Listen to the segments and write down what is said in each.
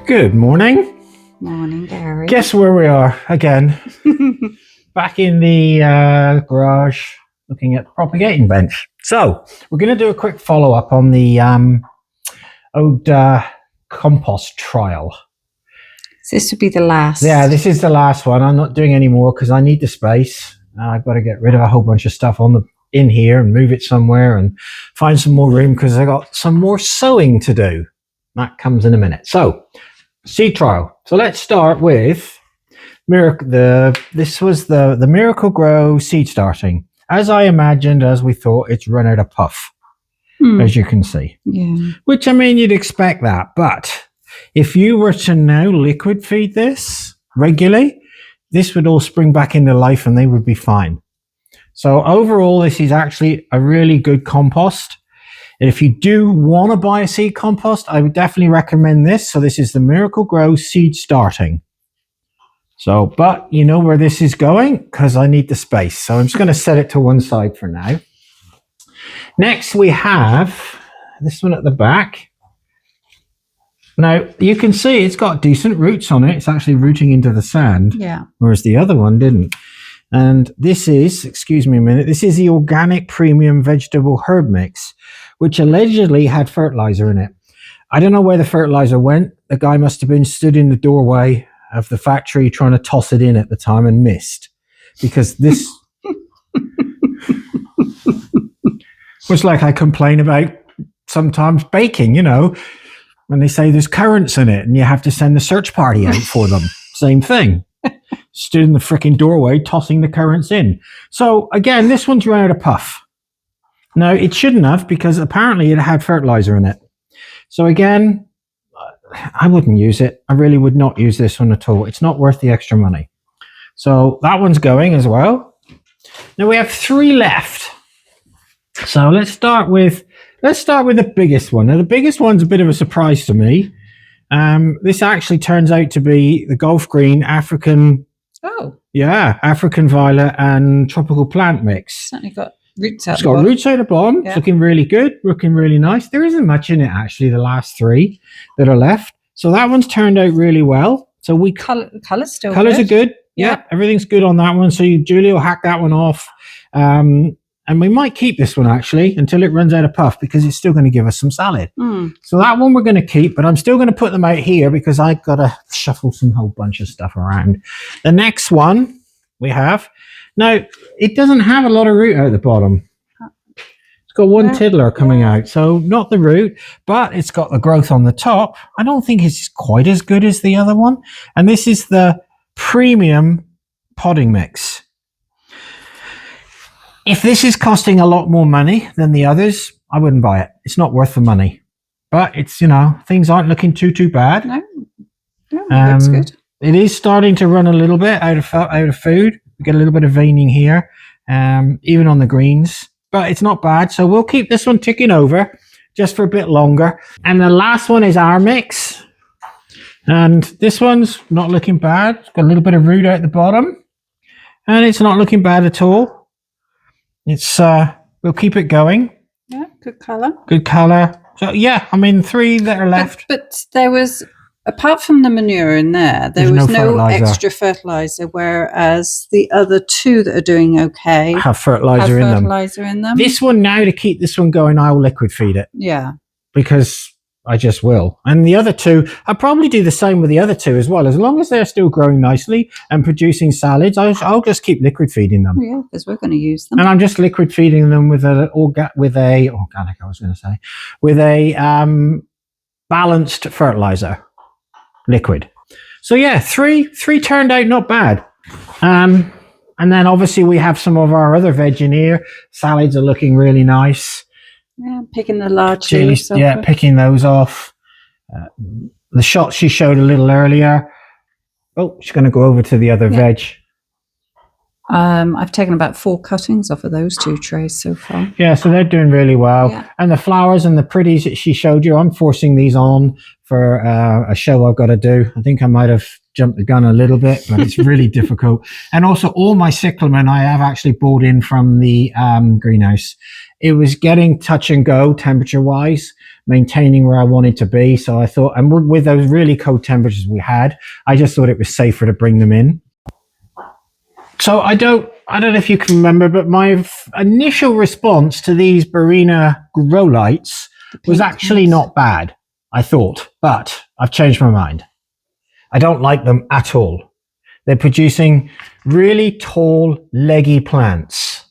Good morning. Morning, Garry. Guess where we are again? Back in the garage looking at the propagating bench. So we're going to do a quick follow-up on the old compost trial. This would be the last. Yeah, this is the last one. I'm not doing any more because I need the space. I've got to get rid of a whole bunch of stuff in here and move it somewhere and find some more room because I got some more sowing to do. That comes in a minute. So, seed trial. So let's start with this was the Miracle Grow seed starting. As I imagined, as we thought, it's run out of puff, as you can see. Yeah. Which, I mean, you'd expect that. But if you were to now liquid feed this regularly, this would all spring back into life and they would be fine. So overall, this is actually a really good compost. And if you do want to buy a seed compost, I would definitely recommend this. So this is the Miracle Grow seed starting. So, but you know where this is going because I need the space. So I'm just going to set it to one side for now. Next, we have this one at the back. Now, you can see it's got decent roots on it. It's actually rooting into the sand. Yeah. Whereas the other one didn't. And this is, excuse me a minute, this is the organic premium vegetable herb mix, which allegedly had fertilizer in it. I don't know where the fertilizer went. The guy must have been stood in the doorway of the factory trying to toss it in at the time and missed. Because this was like I complain about sometimes baking, you know, when they say there's currants in it and you have to send the search party out for them. Same thing. Stood in the freaking doorway tossing the currants in. So again, this one's run out of puff. No, it shouldn't have because apparently it had fertilizer in it. So again, I wouldn't use it. I really would not use this one at all. It's not worth the extra money. So that one's going as well. Now we have 3 left. So let's start with the biggest one. Now the biggest one's a bit of a surprise to me. This actually turns out to be the Gulf Green African. Oh. Yeah, African violet and tropical plant mix. Certainly got roots out. It's got roots out the bottom. Yeah. It's looking really good, looking really nice. There isn't much in it actually. The last 3 that are left. So that one's turned out really well. So Colors still. Colors are good. Yeah. Yeah, everything's good on that one. So Julie will hack that one off. And we might keep this one actually until it runs out of puff because it's still going to give us some salad. So that one we're going to keep, but I'm still going to put them out here because I've got to shuffle some whole bunch of stuff around. The next one we have, now it doesn't have a lot of root out the bottom. It's got one tiddler coming out, so not the root, but it's got the growth on the top. I don't think it's quite as good as the other one. And this is the premium potting mix. If this is costing a lot more money than the others, I wouldn't buy it. It's not worth the money. But it's, you know, things aren't looking too bad. No, looks good. It is starting to run a little bit out of food. We get a little bit of veining here, even on the greens. But it's not bad. So we'll keep this one ticking over just for a bit longer. And the last one is our mix. And this one's not looking bad. It's got a little bit of root out the bottom. And it's not looking bad at all. It's we'll keep it going. Yeah, good colour. Good colour. So yeah, I mean 3 that are left. But there was, apart from the manure in there was no extra fertilizer, whereas the other 2 that are doing okay have fertilizer in them. This one now, to keep this one going, I'll liquid feed it. Yeah. Because I just will. And the other 2, I'll probably do the same with the other 2 as well. As long as they're still growing nicely and producing salads, I'll just keep liquid feeding them. Yeah, because we're going to use them. And I'm just liquid feeding them with a balanced fertilizer liquid. So yeah, 3 turned out not bad. And then obviously we have some of our other veg in here. Salads are looking really nice. Yeah, picking the large leaves off. Yeah, picking those off. The shots she showed a little earlier. Oh, she's going to go over to the other veg. I've taken about 4 cuttings off of those 2 trays so far. Yeah, so they're doing really well. Yeah. And the flowers and the pretties that she showed you, I'm forcing these on for a show I've got to do. I think I might have jumped the gun a little bit, but it's really difficult. And also all my cyclamen I have actually bought in from the greenhouse. It was getting touch and go temperature wise, maintaining where I wanted to be. So I thought, and with those really cold temperatures we had, I just thought it was safer to bring them in. So I don't know if you can remember, but my initial response to these Barina grow lights was actually not bad, I thought, but I've changed my mind. I don't like them at all. They're producing really tall, leggy plants.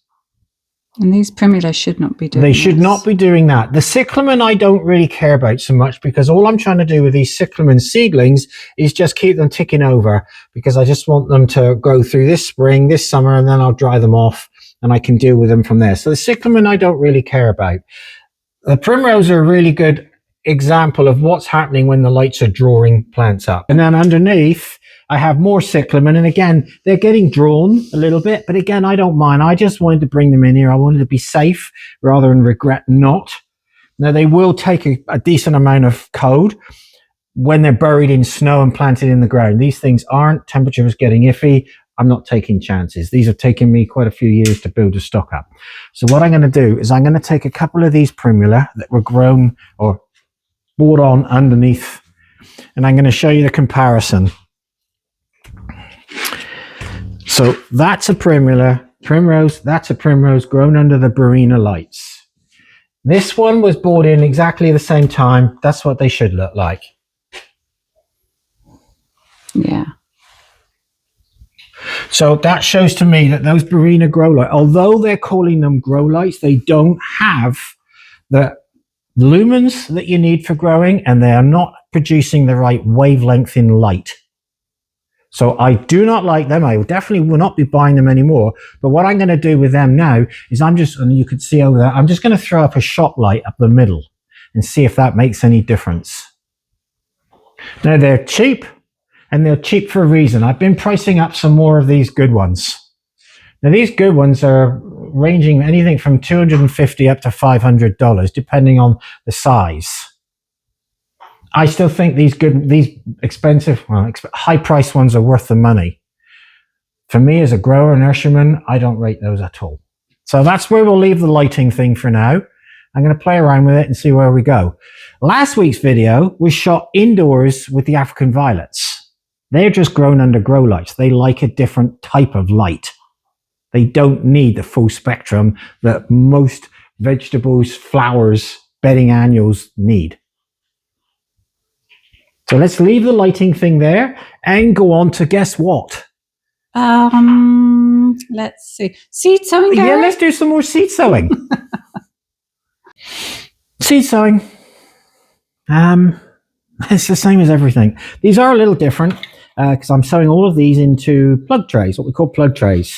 And these primula should not be doing They should not be doing that. The cyclamen I don't really care about so much, because all I'm trying to do with these cyclamen seedlings is just keep them ticking over, because I just want them to grow through this spring, this summer, and then I'll dry them off and I can deal with them from there. So the cyclamen I don't really care about. The primrose are a really good example of what's happening when the lights are drawing plants up. And then underneath, I have more cyclamen, and again, they're getting drawn a little bit, but again, I don't mind. I just wanted to bring them in here. I wanted to be safe rather than regret not. Now, they will take a decent amount of cold when they're buried in snow and planted in the ground. These things aren't. Temperature is getting iffy. I'm not taking chances. These have taken me quite a few years to build a stock up. So what I'm going to do is I'm going to take a couple of these primula that were grown or brought on underneath, and I'm going to show you the comparison. So that's a primrose, that's a primrose grown under the Barina lights. This one was bought in exactly the same time. That's what they should look like. Yeah. So that shows to me that those Barina grow lights, although they're calling them grow lights, they don't have the lumens that you need for growing, and they are not producing the right wavelength in light. So I do not like them. I definitely will not be buying them anymore. But what I'm going to do with them now is and you can see over there, I'm just going to throw up a shop light up the middle and see if that makes any difference. Now they're cheap, and they're cheap for a reason. I've been pricing up some more of these good ones. Now these good ones are ranging anything from $250 up to $500, depending on the size. I still think these expensive, high-priced ones are worth the money. For me, as a grower, nurseryman, I don't rate those at all. So that's where we'll leave the lighting thing for now. I'm going to play around with it and see where we go. Last week's video was shot indoors with the African violets. They're just grown under grow lights. They like a different type of light. They don't need the full spectrum that most vegetables, flowers, bedding annuals need. So let's leave the lighting thing there and go on to guess what? Let's see. Seed sowing, Garry? Yeah, let's do some more seed sowing. Seed sowing. It's the same as everything. These are a little different because I'm sowing all of these into plug trays, what we call plug trays.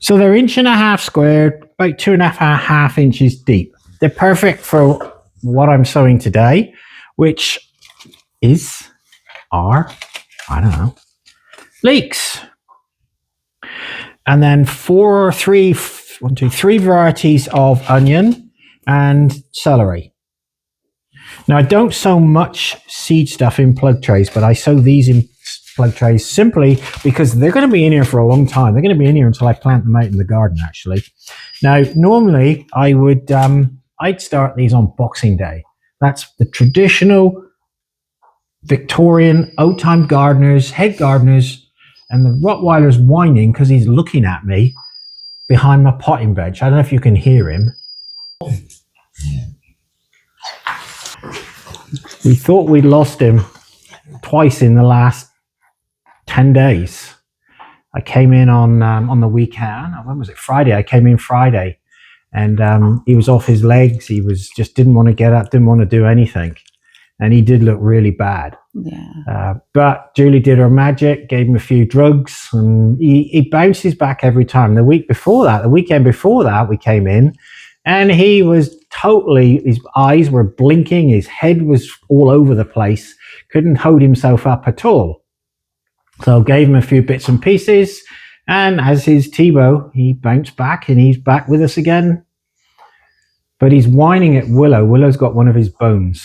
So they're 1.5 inches squared, about 2.5 inches deep. They're perfect for what I'm sowing today, which are, I don't know, leeks. And then three varieties of onion and celery. Now I don't sow much seed stuff in plug trays, but I sow these in plug trays simply because they're going to be in here for a long time. They're going to be in here until I plant them out in the garden, actually. Now, normally I would, I'd start these on Boxing Day. That's the traditional Victorian old-time gardeners, head gardeners, and the Rottweiler's whining because he's looking at me behind my potting bench. I don't know if you can hear him. We thought we'd lost him twice in the last 10 days. I came in on the weekend. When was it? Friday. I came in Friday, and he was off his legs. He was just didn't want to get up, didn't want to do anything. And he did look really bad. Yeah. But Julie did her magic, gave him a few drugs, and he bounces back every time. The weekend before that, we came in, and he was his eyes were blinking, his head was all over the place, couldn't hold himself up at all. So gave him a few bits and pieces, and as his Tebow, he bounced back, and he's back with us again. But he's whining at Willow. Willow's got one of his bones.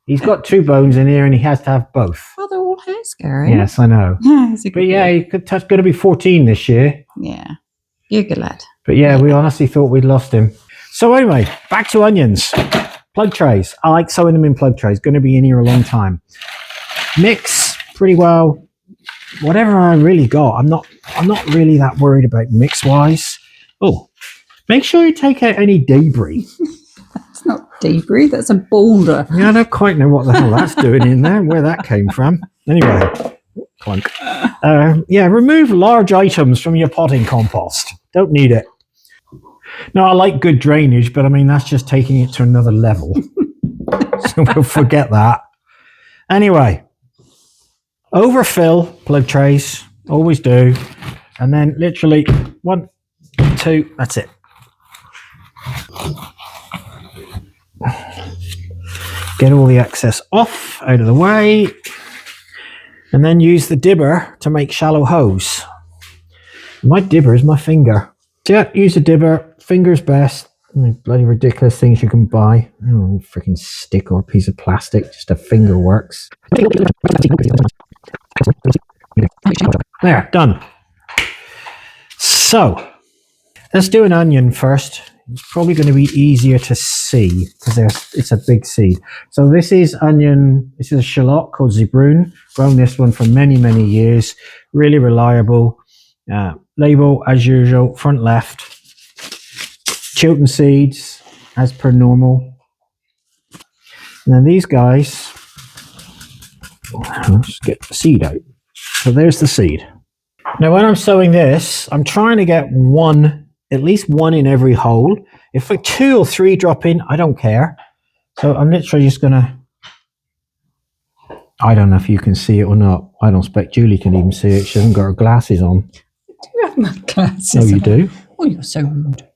He's got 2 bones in here, and he has to have both. Oh, they're all hairs, Garry. Yes, I know. But yeah, boy. he's going to be 14 this year. Yeah. You're a good lad. But yeah, we honestly thought we'd lost him. So anyway, back to onions. Plug trays. I like sowing them in plug trays. Going to be in here a long time. Mix pretty well. Whatever I really got, I'm not really that worried about mix wise. Oh, make sure you take out any debris. That's not debris. That's a boulder. Yeah, I don't quite know what the hell that's doing in there, where that came from. Anyway, clunk. Yeah, remove large items from your potting compost. Don't need it. No, I like good drainage, but I mean, that's just taking it to another level. So we'll forget that. Anyway, overfill plug trays. Always do. And then literally 1, 2, that's it. Get all the excess off, out of the way. And then use the dibber to make shallow holes. My dibber is my finger. So yeah, use a dibber. Finger's best. Bloody ridiculous things you can buy. Oh, freaking stick or a piece of plastic. Just a finger works. There, done. So, let's do an onion first. It's probably going to be easier to see because it's a big seed. So this is onion. This is a shallot called Zebrun. Grown this one for many, many years. Really reliable. Label as usual, front left. Chiltern seeds, as per normal. And then these guys, let's just get the seed out. So there's the seed. Now when I'm sowing this, I'm trying to get at least one in every hole. If 2 or 3 drop in, I don't care. So I'm literally just gonna, I don't know if you can see it or not. I don't expect Julie can even see it. She hasn't got her glasses on. Do you have my glasses No, you on? do. Oh, you're so rude.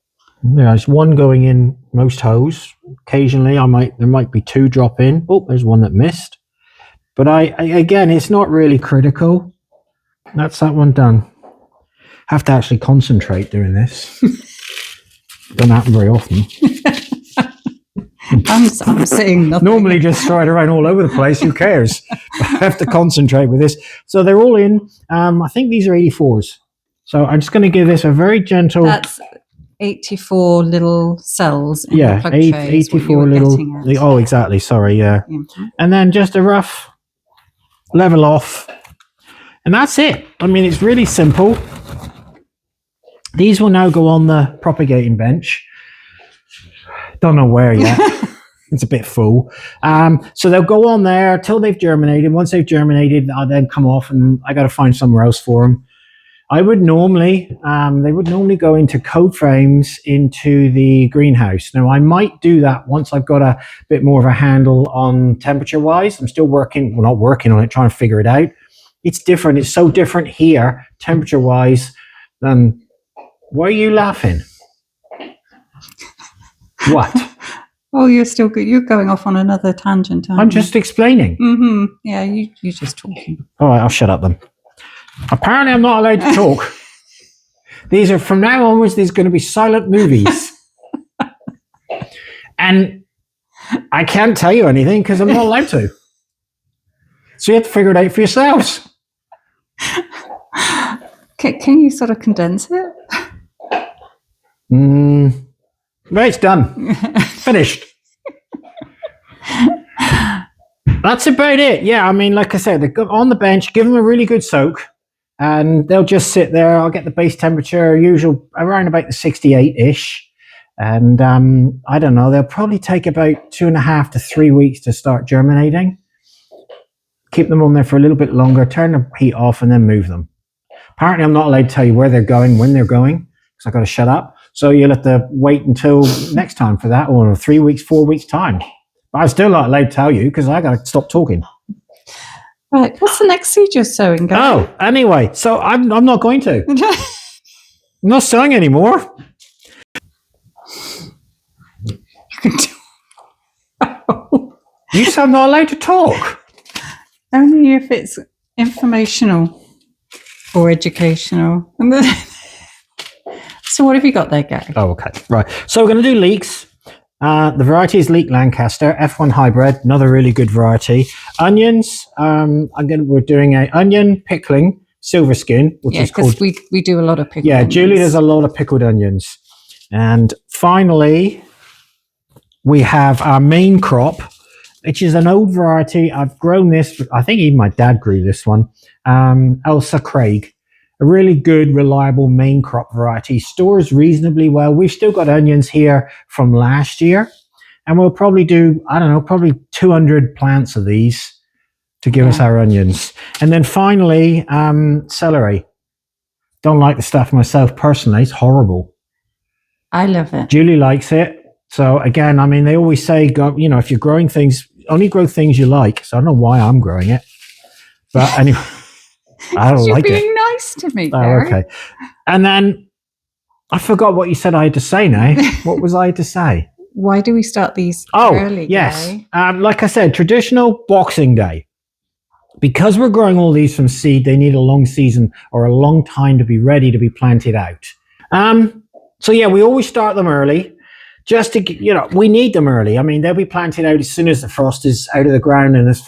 There's one going in most holes. Occasionally, there might be 2 drop in. Oh, there's one that missed. But again, it's not really critical. That's that one done. Have to actually concentrate doing this. Doesn't happen very often. I'm saying nothing. Normally, just throw it around all over the place. Who cares? But I have to concentrate with this. So they're all in. I think these are 84s. So I'm just going to give this a very gentle. That's 84 little cells in yeah, the plug tray 84 little. Oh, exactly. Sorry, yeah. Mm-hmm. And then just a rough level off, and that's it. I mean, it's really simple. These will now go on the propagating bench. Don't know where yet. It's a bit full. So they'll go on there till they've germinated. Once they've germinated, I'll then come off, and I got to find somewhere else for them. I would normally, they would normally go into cold frames into the greenhouse. Now, I might do that once I've got a bit more of a handle on temperature-wise. I'm still working, well, not working on it, trying to figure it out. It's different. It's so different here, temperature-wise, than... Why are you laughing? What? Oh, you're still good. You're going off on another tangent, aren't I'm you? just explaining. Mm-hmm. Yeah, you're just talking. All right, I'll shut up then. Apparently, I'm not allowed to talk. These are, from now onwards, there's going to be silent movies. And I can't tell you anything because I'm not allowed to. So you have to figure it out for yourselves. Can you sort of condense it? Right, it's done. Finished. That's about it. Yeah, I mean, like I said, they go on the bench, give them a really good soak, and they'll just sit there. I'll get the base temperature, usual around about the 68-ish. And I don't know, they'll probably take about 2.5 to 3 weeks to start germinating. Keep them on there for a little bit longer, turn the heat off, and then move them. Apparently, I'm not allowed to tell you where they're going, when they're going, because I've got to shut up. So you'll have to wait until next time for that, or 3 weeks, 4 weeks time. But I'm still not allowed to tell you because I got to stop talking. Right. What's the next seed you're sowing, Garry? Oh, anyway, so I'm not going to. I'm not sowing anymore. You said I'm not allowed to talk. Only if it's informational or educational. So what have you got there, Garry? Oh, okay. Right. So we're going to do leeks. The variety is Leek Lancaster, F1 hybrid, another really good variety. Onions, we're doing a onion pickling silver skin, which is called... we do a lot of pickled onions. Julie does a lot of pickled onions. And finally, we have our main crop, which is an old variety. I've grown this, I think even my dad grew this one, Elsa Craig. A really good, reliable main crop variety. Stores reasonably well. We've still got onions here from last year. And we'll probably do, probably 200 plants of these to give us our onions. And then finally, celery. Don't like the stuff myself personally. It's horrible. I love it. Julie likes it. So again, they always say, if you're growing things, only grow things you like. So I don't know why I'm growing it. But anyway, I don't like it. You're being nice to me, Garry. Oh, okay. And then I forgot what you said I had to say now. What was I to say? Why do we start these early? Yes. Like I said, traditional Boxing Day. Because we're growing all these from seed, they need a long season or a long time to be ready to be planted out. So yeah, we always start them early. Just to, we need them early. They'll be planted out as soon as the frost is out of the ground and as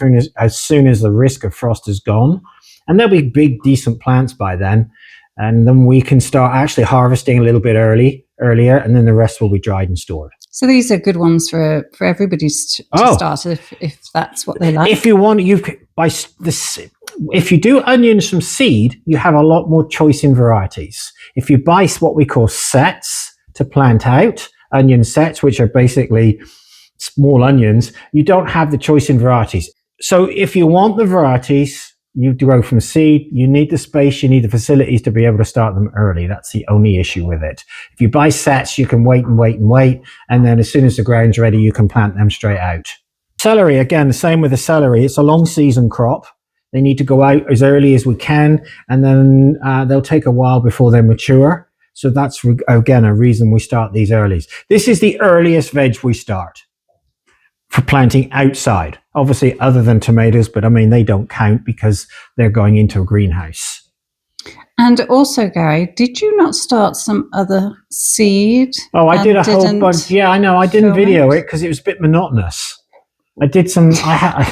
soon as the risk of frost is gone. And they'll be big, decent plants by then. And then we can start actually harvesting a little bit earlier, and then the rest will be dried and stored. So these are good ones for everybody to start if that's what they like. If you want, if you do onions from seed, you have a lot more choice in varieties. If you buy what we call sets to plant out, onion sets, which are basically small onions, you don't have the choice in varieties. So if you want the varieties, you grow from seed, you need the space, you need the facilities to be able to start them early. That's the only issue with it. If you buy sets, you can wait and wait and wait. And then as soon as the ground's ready, you can plant them straight out. Celery, again, the same with the celery. It's a long season crop. They need to go out as early as we can. And then they'll take a while before they mature. So that's, again, a reason we start these early. This is the earliest veg we start for planting outside. Obviously, other than tomatoes, but they don't count because they're going into a greenhouse. And also, Garry, did you not start some other seed? Oh, I did a whole bunch. Yeah, I know. I didn't video it because it was a bit monotonous. I did some.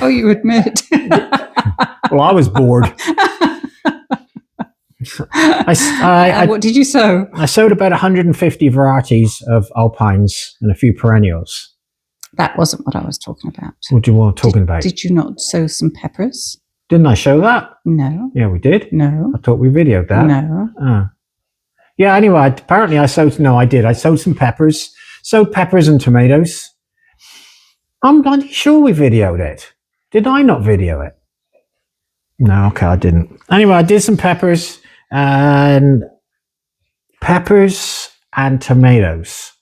Oh, you admit. Well, I was bored. What did you sow? I sowed about 150 varieties of alpines and a few perennials. That wasn't what I was talking about. What do you want talking about? Did you not sow some peppers? Didn't I show that? No. Yeah, we did. No. I thought we videoed that. No. Oh. Yeah, anyway, apparently I sowed... No, I did. I sowed some peppers. Sowed peppers and tomatoes. I'm not sure we videoed it. Did I not video it? No, okay, I didn't. Anyway, I did some peppers and tomatoes.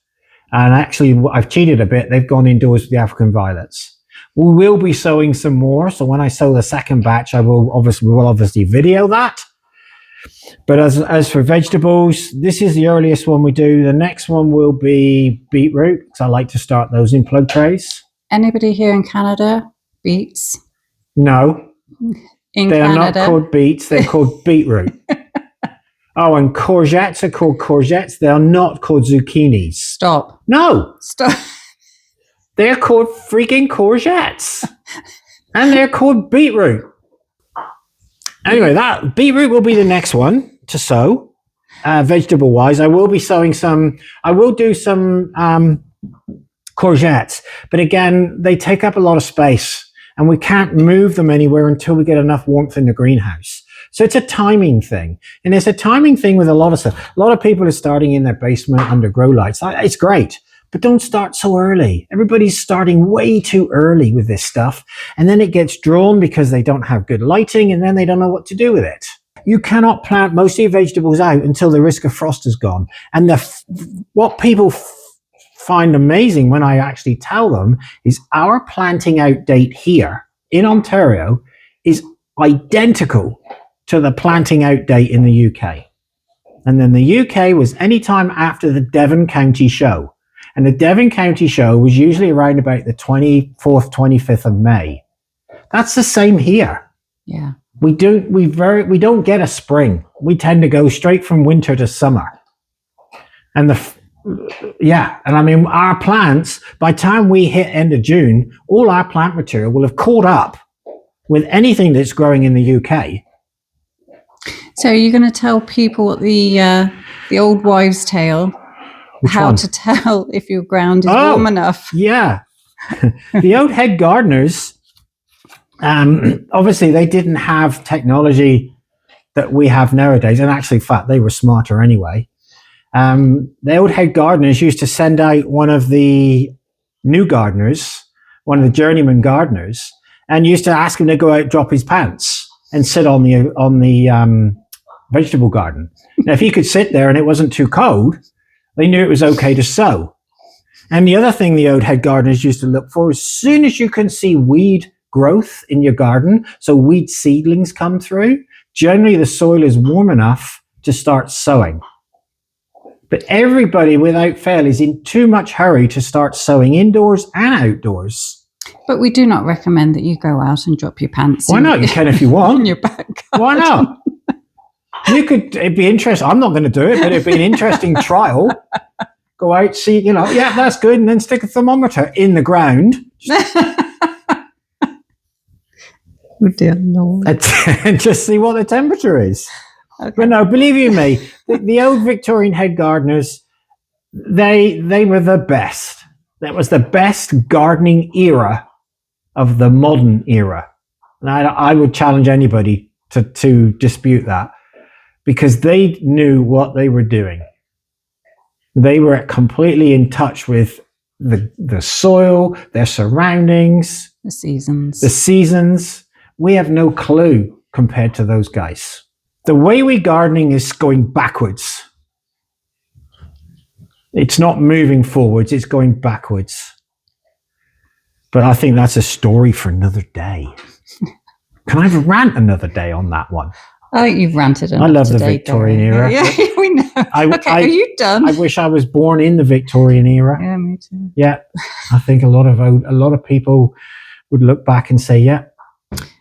And actually, I've cheated a bit. They've gone indoors with the African violets. We will be sowing some more. So when I sow the second batch, we will obviously video that. But as for vegetables, this is the earliest one we do. The next one will be beetroot, because I like to start those in plug trays. Anybody here in Canada? Beets? No. They are not called beets. They're called beetroot. Oh, and courgettes are called courgettes. They are not called zucchinis. Stop. No. Stop. They're called freaking courgettes. And they're called beetroot. Anyway, that beetroot will be the next one to sow, vegetable-wise. I will be sowing some... I will do some courgettes. But again, they take up a lot of space. And we can't move them anywhere until we get enough warmth in the greenhouse. So it's a timing thing. And it's a timing thing with a lot of stuff. A lot of people are starting in their basement under grow lights. It's great, but don't start so early. Everybody's starting way too early with this stuff. And then it gets drawn because they don't have good lighting and then they don't know what to do with it. You cannot plant most of your vegetables out until the risk of frost is gone. And what people find amazing when I actually tell them is our planting out date here in Ontario is identical to the planting out date in the UK. And then the UK was any time after the Devon County show. And the Devon County show was usually around about the 24th, 25th of May. That's the same here. Yeah. We don't get a spring. We tend to go straight from winter to summer. And Yeah, and I mean, our plants, by the time we hit end of June, all our plant material will have caught up with anything that's growing in the UK. So you're going to tell people what the old wives' tale, how to tell if your ground is warm enough. Yeah. The old head gardeners, obviously they didn't have technology that we have nowadays. And actually, in fact, they were smarter anyway. The old head gardeners used to send out one of the new gardeners, one of the journeyman gardeners, and used to ask him to go out, drop his pants, and sit on the vegetable garden. Now, if he could sit there and it wasn't too cold, they knew it was okay to sow. And the other thing the old head gardeners used to look for, as soon as you can see weed growth in your garden, so weed seedlings come through, generally the soil is warm enough to start sowing. But everybody, without fail, is in too much hurry to start sowing indoors and outdoors. But we do not recommend that you go out and drop your pants. Why not? You can if you want. In your back garden. Why not? It'd be interesting. I'm not going to do it, but it'd be an interesting trial. Go out, see, yeah, that's good. And then stick a thermometer in the ground. Oh dear Lord. And just see what the temperature is. Okay. But no, believe you me, the old Victorian head gardeners, they were the best. That was the best gardening era of the modern era. And I would challenge anybody to dispute that, because they knew what they were doing. They were completely in touch with the soil, their surroundings, the seasons. We have no clue compared to those guys. The way we're gardening is going backwards. It's not moving forwards, it's going backwards. But I think that's a story for another day. Can I have a rant another day on that one? I think you've ranted enough. I love the today, Victorian era. Yeah, we know. Okay, are you done? I wish I was born in the Victorian era. Yeah, me too. Yeah, I think a lot of people would look back and say, yeah.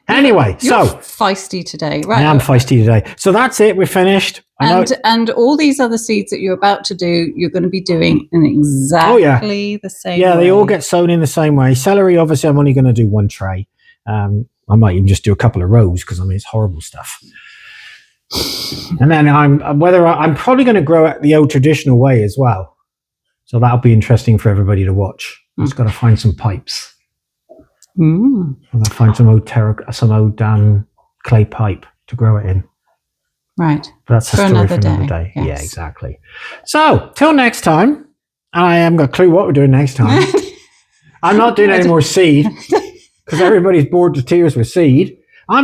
Anyway, You're feisty today, right? I am feisty today. So that's it. We're finished. And all these other seeds that you're about to do, you're going to be doing in exactly the same way. Yeah, they all get sown in the same way. Celery, obviously, I'm only going to do one tray. I might even just do a couple of rows because it's horrible stuff. And then I'm probably going to grow it the old traditional way as well. So that'll be interesting for everybody to watch. Just got to find some pipes. I'm going to find some old clay pipe to grow it in. Right. But that's a story for another day. Yes. Yeah, exactly. So till next time, I haven't got a clue what we're doing next time. I'm not doing any more seed because everybody's bored to tears with seed. I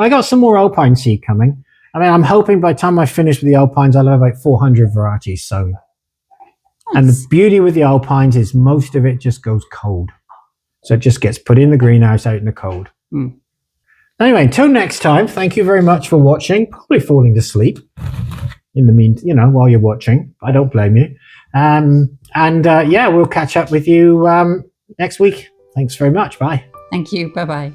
got some more alpine seed coming. I'm hoping by the time I finish with the alpines, I'll have about 400 varieties sown. Nice. And the beauty with the alpines is most of it just goes cold. So it just gets put in the greenhouse out in the cold. Anyway, until next time, thank you very much for watching. Probably falling to sleep in the while you're watching. I don't blame you. We'll catch up with you next week. Thanks very much. Bye. Thank you. Bye-bye.